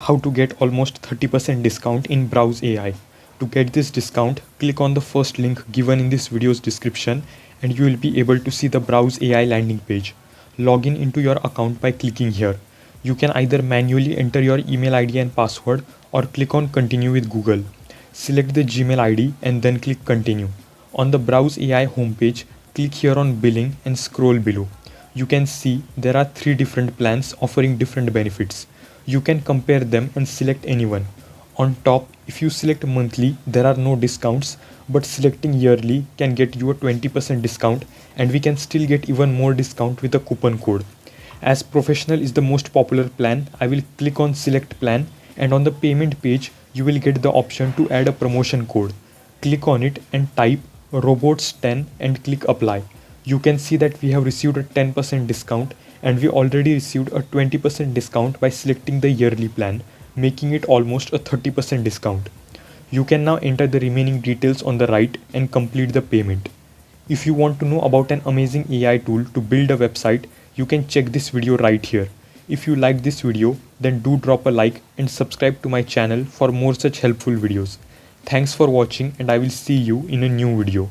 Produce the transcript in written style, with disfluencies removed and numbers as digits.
how to get almost 30% discount in Browse AI. To get this discount, click on the first link given in this video's description and you will be able to see the Browse AI landing page. Log in into your account by clicking here. You can either manually enter your email ID and password or click on continue with Google. Select the Gmail ID and then click continue. On the Browse AI homepage, click here on billing and scroll below. You can see there are 3 different plans offering different benefits. You can compare them and select anyone. On top, if you select monthly, there are no discounts, but selecting yearly can get you a 20% discount and we can still get even more discount with a coupon code. As professional is the most popular plan, I will click on select plan and on the payment page, you will get the option to add a promotion code. Click on it and type robots10 and click apply. You can see that we have received a 10% discount and we already received a 20% discount by selecting the yearly plan, making it almost a 30% discount. You can now enter the remaining details on the right and complete the payment. If you want to know about an amazing AI tool to build a website, you can check this video right here. If you like this video, then do drop a like and subscribe to my channel for more such helpful videos. Thanks for watching and I will see you in a new video.